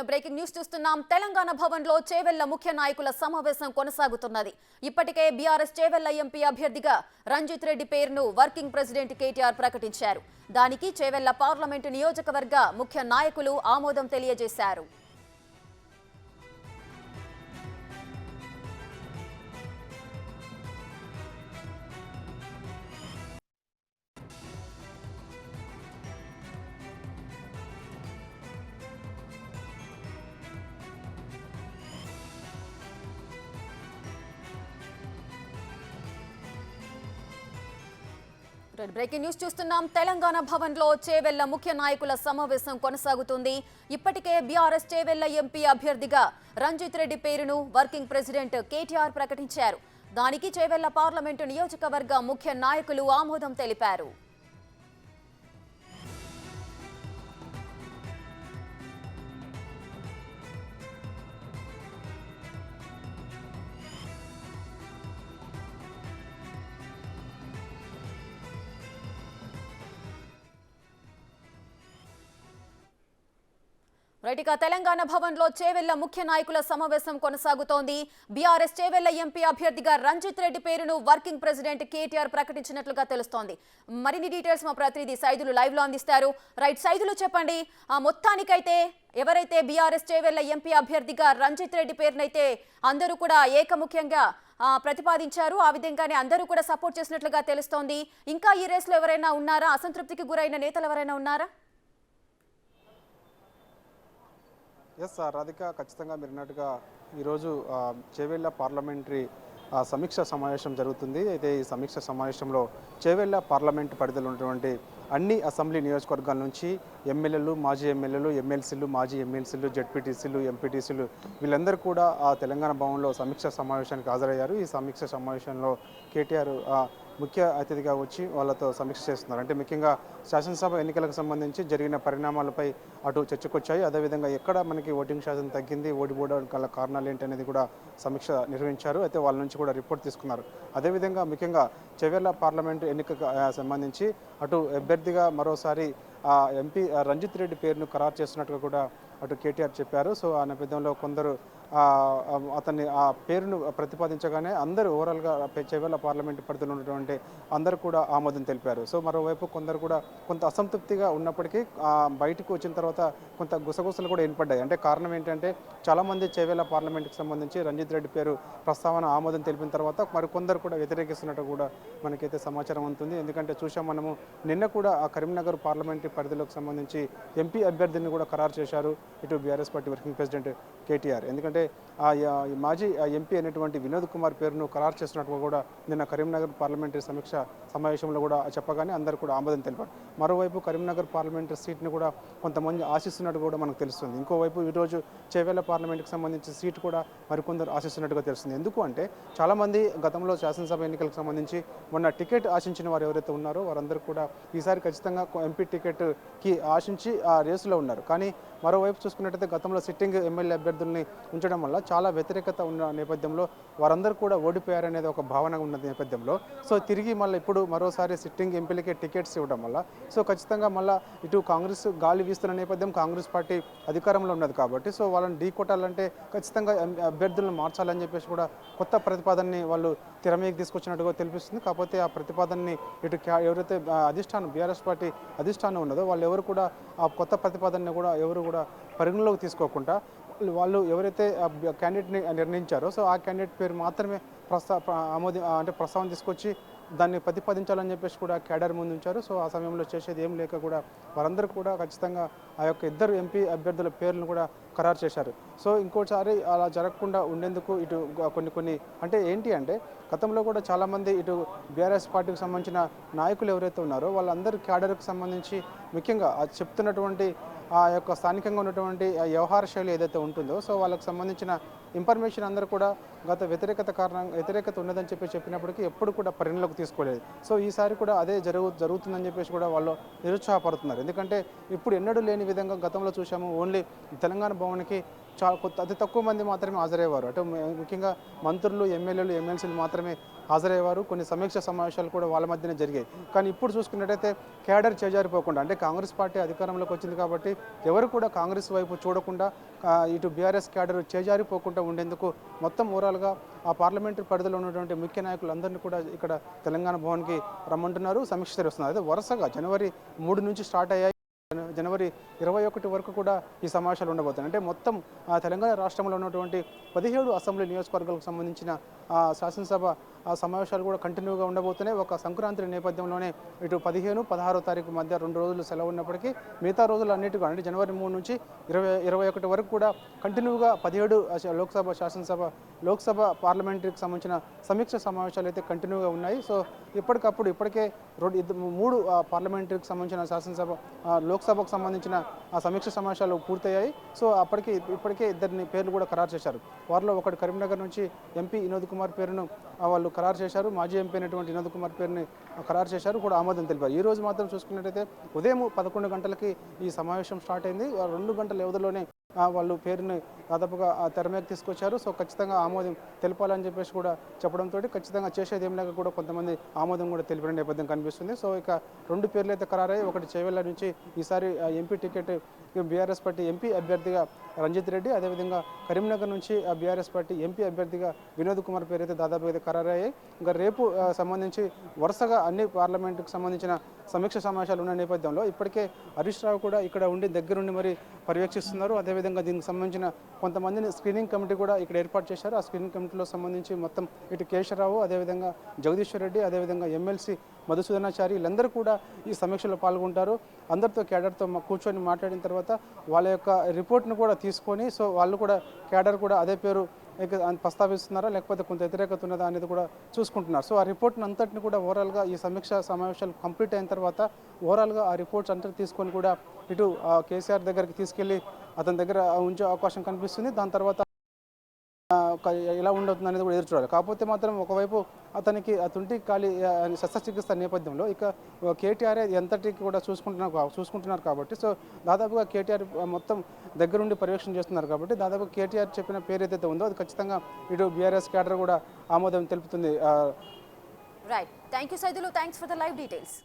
Breaking news చూస్తున్నాం. తెలంగాణ భవన్లో చేవెళ్ల ముఖ్య నాయకుల సమావేశం కొనసాగుతున్నది. ఇప్పటికే బీఆర్ఎస్ చేవెళ్ల ఎంపీ అభ్యర్థిగా రంజిత్ రెడ్డి పేరును వర్కింగ్ ప్రెసిడెంట్ కేటీఆర్ ప్రకటించారు. దానికి చేవెళ్ల పార్లమెంటు నియోజకవర్గ ముఖ్య నాయకులు ఆమోదం తెలియజేశారు. బ్రేకింగ్ న్యూస్ చూస్తున్నాం. తెలంగాణ భవన్లో చేవెళ్ల ముఖ్య నాయకుల సమావేశం కొనసాగుతుంది. ఇప్పటికే బీఆర్ఎస్ చేవెళ్ల ఎంపీ అభ్యర్థిగా రంజిత్ రెడ్డి పేరును వర్కింగ్ ప్రెసిడెంట్ కేటీఆర్ ప్రకటించారు. దానికి చేవెళ్ల పార్లమెంటు నియోజకవర్గ ముఖ్య నాయకులు ఆమోదం తెలిపారు. రైట్గా తెలంగాణ భవన్లో చేవెళ్ల ముఖ్య నాయకుల సమావేశం కొనసాగుతోంది. బీఆర్ఎస్ చేవెళ్ల ఎంపీ అభ్యర్థిగా రంజిత్ రెడ్డి పేరును వర్కింగ్ ప్రెసిడెంట్ కేటీఆర్ ప్రకటించినట్లుగా తెలుస్తోంది. మరిన్ని డీటెయిల్స్ మా ప్రతినిధి సైదులు లైవ్ లో అందిస్తారు. రైట్ సైదులు, చెప్పండి. మొత్తానికైతే ఎవరైతే బీఆర్ఎస్ చేవెళ్ల ఎంపీ అభ్యర్థిగా రంజిత్ రెడ్డి పేరునైతే అందరూ కూడా ఏకముఖ్యంగా ప్రతిపాదించారు, ఆ విధంగానే అందరూ కూడా సపోర్ట్ చేసినట్లుగా తెలుస్తోంది. ఇంకా ఈ రేసులో ఎవరైనా ఉన్నారా? అసంతృప్తికి గురైన నేతలు ఎవరైనా ఉన్నారా? ఎస్ రాధిక, ఖచ్చితంగా మీరు అన్నట్టుగా ఈరోజు చేవెళ్ల పార్లమెంటరీ సమీక్ష సమావేశం జరుగుతుంది. అయితే ఈ సమీక్ష సమావేశంలో చేవెళ్ల పార్లమెంటు పరిధిలో ఉన్నటువంటి అన్ని అసెంబ్లీ నియోజకవర్గాల నుంచి ఎమ్మెల్యేలు, మాజీ ఎమ్మెల్యేలు, ఎమ్మెల్సీలు, మాజీ ఎమ్మెల్సీలు, జెడ్పీటీసీలు, ఎంపీటీసీలు వీళ్ళందరూ కూడా ఆ తెలంగాణ భవన్లో సమీక్ష సమావేశానికి హాజరయ్యారు. ఈ సమీక్ష సమావేశంలో కేటీఆర్ ముఖ్య అతిథిగా వచ్చి వాళ్ళతో సమీక్ష చేస్తున్నారు. అంటే ముఖ్యంగా శాసనసభ ఎన్నికలకు సంబంధించి జరిగిన పరిణామాలపై అటు చర్చకొచ్చాయి. అదేవిధంగా ఎక్కడ మనకి ఓటింగ్ శాతం తగ్గింది, ఓడిపోవడానికి గల కారణాలు ఏంటి అనేది కూడా సమీక్ష నిర్వహించారు. అయితే వాళ్ళ నుంచి కూడా రిపోర్ట్ తీసుకున్నారు. అదేవిధంగా ముఖ్యంగా చేవెళ్ల పార్లమెంటు ఎన్నికకు సంబంధించి అటు అభ్యర్థిగా మరోసారి ఎంపీ రంజిత్ రెడ్డి పేరును ఖరారు చేస్తున్నట్టుగా కూడా అటు కేటీఆర్ చెప్పారు. సో ఆ నేపథ్యంలో కొందరు అతన్ని ఆ పేరును ప్రతిపాదించగానే అందరూ ఓవరాల్గా చేవెళ్ల పార్లమెంటు పరిధిలో ఉన్నటువంటి అందరూ కూడా ఆమోదం తెలిపారు. సో మరోవైపు కొందరు కూడా కొంత అసంతృప్తిగా ఉన్నప్పటికీ బయటకు వచ్చిన తర్వాత కొంత గుసగుసలు కూడా ఏర్పడ్డాయి. అంటే కారణం ఏంటంటే చాలామంది చేవెళ్ల పార్లమెంటుకి సంబంధించి రంజిత్ రెడ్డి పేరు ప్రస్తావన ఆమోదం తెలిపిన తర్వాత మరికొందరు కూడా వ్యతిరేకిస్తున్నట్టు కూడా మనకైతే సమాచారం ఉంటుంది. ఎందుకంటే చూసాం మనము నిన్న కూడా ఆ కరీంనగర్ పార్లమెంటరీ పరిధిలోకి సంబంధించి ఎంపీ అభ్యర్థిని కూడా ఖరారు చేశారు ఇటు BRS party working president KTR. ఎందుకంటే మాజీ ఎంపీ అయినటువంటి వినోద్ కుమార్ పేరును ఖరారు చేస్తున్నట్టుగా కూడా నిన్న కరీంనగర్ పార్లమెంటరీ సమీక్ష సమావేశంలో కూడా చెప్పగానే అందరూ కూడా ఆమోదం తెలిపారు. మరోవైపు కరీంనగర్ పార్లమెంటరీ సీట్ని కూడా కొంతమంది ఆశిస్తున్నట్టు కూడా మనకు తెలుస్తుంది. ఇంకోవైపు ఈరోజు చేవెళ్ల పార్లమెంట్కి సంబంధించి సీటు కూడా మరికొందరు ఆశిస్తున్నట్టుగా తెలుస్తుంది. ఎందుకు అంటే చాలామంది గతంలో శాసనసభ ఎన్నికలకు సంబంధించి మొన్న టికెట్ ఆశించిన వారు ఎవరైతే ఉన్నారో వారందరూ కూడా ఈసారి ఖచ్చితంగా ఎంపీ టికెట్కి ఆశించి ఆ రేసులో ఉన్నారు. కానీ మరోవైపు చూసుకున్నట్టయితే గతంలో సిట్టింగ్ ఎమ్మెల్యే అభ్యర్థుల్ని ఉంచడం వల్ల చాలా వ్యతిరేకత ఉన్న నేపథ్యంలో వారందరూ కూడా ఓడిపోయారనేది ఒక భావన ఉన్న నేపథ్యంలో సో తిరిగి మళ్ళీ ఇప్పుడు మరోసారి సిట్టింగ్ ఎంపీలకే టికెట్స్ ఇవ్వడం వల్ల సో ఖచ్చితంగా మళ్ళీ ఇటు కాంగ్రెస్ గాలి వీస్తున్న నేపథ్యం, కాంగ్రెస్ పార్టీ అధికారంలో ఉన్నది కాబట్టి సో వాళ్ళని ఢీ కొట్టాలంటే ఖచ్చితంగా అభ్యర్థులను మార్చాలని చెప్పేసి కూడా కొత్త ప్రతిపాదనని వాళ్ళు తెర మీదకి తీసుకొచ్చినట్టుగా తెలిపిస్తుంది. కాకపోతే ఆ ప్రతిపాదనని ఇటు ఎవరైతే అధిష్టానం బీఆర్ఎస్ పార్టీ అధిష్టానం ఉన్నదో వాళ్ళు ఎవరు కూడా ఆ కొత్త ప్రతిపాదనని కూడా ఎవరు కూడా పరిగణలోకి తీసుకోకుండా వాళ్ళు ఎవరైతే క్యాండిడేట్ని నిర్ణయించారో సో ఆ క్యాండిడేట్ పేరు మాత్రమే ప్రస్తావన తీసుకొచ్చి దాన్ని ప్రతిపాదించాలని చెప్పేసి కూడా క్యాడర్ ముందు ఉంచారు. సో ఆ సమయంలో చేసేది ఏం లేక కూడా వారందరూ కూడా ఖచ్చితంగా ఆ యొక్క ఇద్దరు ఎంపీ అభ్యర్థుల పేర్లను కూడా ఖరారు చేశారు. సో ఇంకోసారి అలా జరగకుండా ఉండేందుకు ఇటు కొన్ని అంటే ఏంటి అంటే గతంలో కూడా చాలామంది ఇటు బీఆర్ఎస్ పార్టీకి సంబంధించిన నాయకులు ఎవరైతే ఉన్నారో వాళ్ళందరూ క్యాడర్కి సంబంధించి ముఖ్యంగా చెప్తున్నటువంటి ఆ యొక్క స్థానికంగా ఉన్నటువంటి వ్యవహార శైలి ఏదైతే ఉంటుందో సో వాళ్ళకి సంబంధించిన ఇన్ఫర్మేషన్ అందరూ కూడా గత వ్యతిరేకత ఉన్నదని చెప్పినప్పటికీ ఎప్పుడు కూడా పరిగణలోకి తీసుకోలేదు. సో ఈసారి కూడా అదే జరుగుతుందని చెప్పేసి కూడా వాళ్ళు నిరుత్సాహపడుతున్నారు. ఎందుకంటే ఇప్పుడు ఎన్నడూ లేని విధంగా గతంలో చూసాము, ఓన్లీ తెలంగాణ భవన్కి అతి తక్కువ మంది మాత్రమే హాజరయ్యేవారు. అంటే ముఖ్యంగా మంత్రులు, ఎమ్మెల్యేలు, ఎమ్మెల్సీలు మాత్రమే హాజరయ్యేవారు. కొన్ని సమీక్ష సమావేశాలు కూడా వాళ్ళ మధ్యనే జరిగాయి. కానీ ఇప్పుడు చూసుకున్నట్టయితే కేడర్ చేజారిపోకుండా, అంటే కాంగ్రెస్ పార్టీ అధికారంలోకి వచ్చింది కాబట్టి ఎవరు కూడా కాంగ్రెస్ వైపు చూడకుండా ఇటు బీఆర్ఎస్ కేడర్ చేజారిపోకుండా ఉండేందుకు మొత్తం ఓవరాల్గా ఆ పార్లమెంటరీ పరిధిలో ఉన్నటువంటి ముఖ్య నాయకులందరినీ కూడా ఇక్కడ తెలంగాణ భవన్కి రమ్మంటున్నారు, సమీక్ష జరుగుతున్నారు. అయితే వరుసగా జనవరి 3 నుంచి స్టార్ట్ అయ్యాయి. జనవరి 21 వరకు కూడా ఈ సమావేశాలు ఉండబోతున్నాయి. అంటే మొత్తం తెలంగాణ రాష్ట్రంలో ఉన్నటువంటి 17 అసెంబ్లీ నియోజకవర్గాలకు సంబంధించిన శాసనసభ సమావేశాలు కూడా కంటిన్యూగా ఉండబోతున్నాయి. ఒక సంక్రాంతి నేపథ్యంలోనే ఇటు 15, 16 తారీఖు మధ్య 2 రోజులు సెలవు ఉన్నప్పటికీ మిగతా రోజులు అన్నిటికీ అంటే జనవరి 3 నుంచి 21 వరకు కూడా కంటిన్యూగా 17 లోక్సభ, శాసనసభ, లోక్సభ పార్లమెంటరీకి సంబంధించిన సమీక్ష సమావేశాలు అయితే కంటిన్యూగా ఉన్నాయి. సో ఇప్పటికప్పుడు ఇప్పటికే 3 పార్లమెంటరీకి సంబంధించిన శాసనసభ, లోక్సభకు సంబంధించిన సమీక్ష సమావేశాలు పూర్తయ్యాయి. సో ఇప్పటికే ఇద్దరిని పేర్లు కూడా ఖరారు చేశారు. వారిలో ఒకటి కరీంనగర్ నుంచి ఎంపీ వినోద్ కుమార్ పేరును వాళ్ళు ఖరారు చేశారు. మాజీ ఎంపీ అయినటువంటి వినోద్ కుమార్ పేరుని ఖరారు చేశారు, కూడా ఆమోదం తెలిపారు. ఈ రోజు మాత్రం చూసుకున్నట్టయితే ఉదయం 11 గంటలకి ఈ సమావేశం స్టార్ట్ అయింది. 2 గంటల వ్యవధిలోనే వాళ్ళు పేరుని దాదాపుగా తెర మీద తీసుకొచ్చారు. సో ఖచ్చితంగా ఆమోదం తెలపాలని చెప్పేసి కూడా చెప్పడంతో ఖచ్చితంగా చేసేది ఏం లేక కూడా కొంతమంది ఆమోదం కూడా తెలిపిన నేపథ్యం కనిపిస్తుంది. సో ఇక 2 పేర్లు అయితే ఖరారయ్యాయి. ఒకటి చేవెళ్ళ నుంచి ఈసారి MP ticket BRS party MP అభ్యర్థిగా రంజిత్ రెడ్డి, అదేవిధంగా కరీంనగర్ నుంచి బీఆర్ఎస్ పార్టీ ఎంపీ అభ్యర్థిగా వినోద్ కుమార్ పేరు అయితే దాదాపుగా అయితే ఖరారయ్యాయి. ఇంకా రేపు సంబంధించి వరుసగా అన్ని పార్లమెంటుకు సంబంధించిన సమీక్ష సమావేశాలు ఉన్న నేపథ్యంలో ఇప్పటికే హరీష్ రావు కూడా ఇక్కడ ఉండి దగ్గరుండి మరి పర్యవేక్షిస్తున్నారు. అదేవిధంగా దీనికి సంబంధించిన కొంతమందిని స్క్రీనింగ్ కమిటీ కూడా ఇక్కడ ఏర్పాటు చేశారు. ఆ స్క్రీనింగ్ కమిటీలో సంబంధించి మొత్తం ఇటు కేశవరావు, అదేవిధంగా జగదీశ్వర్ రెడ్డి, అదేవిధంగా ఎమ్మెల్సీ మధుసూదనాచారి వీళ్ళందరూ కూడా ఈ సమీక్షలో పాల్గొంటారు. అందరితో కేడర్తో కూర్చొని మాట్లాడిన తర్వాత వాళ్ళ యొక్క రిపోర్ట్ను కూడా తీసుకొని, సో వాళ్ళు కూడా కేడర్ కూడా అదే పేరు ప్రస్తావిస్తున్నారా లేకపోతే కొంత వ్యతిరేకత ఉన్నదా అనేది కూడా చూసుకుంటున్నారు. సో ఆ రిపోర్ట్ని అంతటిని కూడా ఓవరాల్గా ఈ సమీక్ష సమావేశాలు కంప్లీట్ అయిన తర్వాత ఓవరాల్గా ఆ రిపోర్ట్స్ అంతా తీసుకొని కూడా ఇటు కేసీఆర్ దగ్గరికి తీసుకెళ్ళి అతని దగ్గర ఉంచే అవకాశం కనిపిస్తుంది. దాని తర్వాత ఎలా ఉండవుతుంది అనేది కూడా ఎదురు చూడాలి. కాకపోతే మాత్రం ఒకవైపు అతనికి తుంటి ఖాళీ శస్త్రచికిత్స నేపథ్యంలో ఇక కేటీఆర్ ఎంతటికి కూడా చూసుకుంటున్నారు కాబట్టి, సో దాదాపుగా కేటీఆర్ మొత్తం దగ్గరుండి పర్యవేక్షణ చేస్తున్నారు కాబట్టి దాదాపు కేటీఆర్ చెప్పిన పేరు ఏదైతే ఉందో అది ఖచ్చితంగా ఇటు బీఆర్ఎస్ క్యాడర్ కూడా ఆమోదం తెలుపుతుంది. Right, thank you Saidulu, thanks for the live details.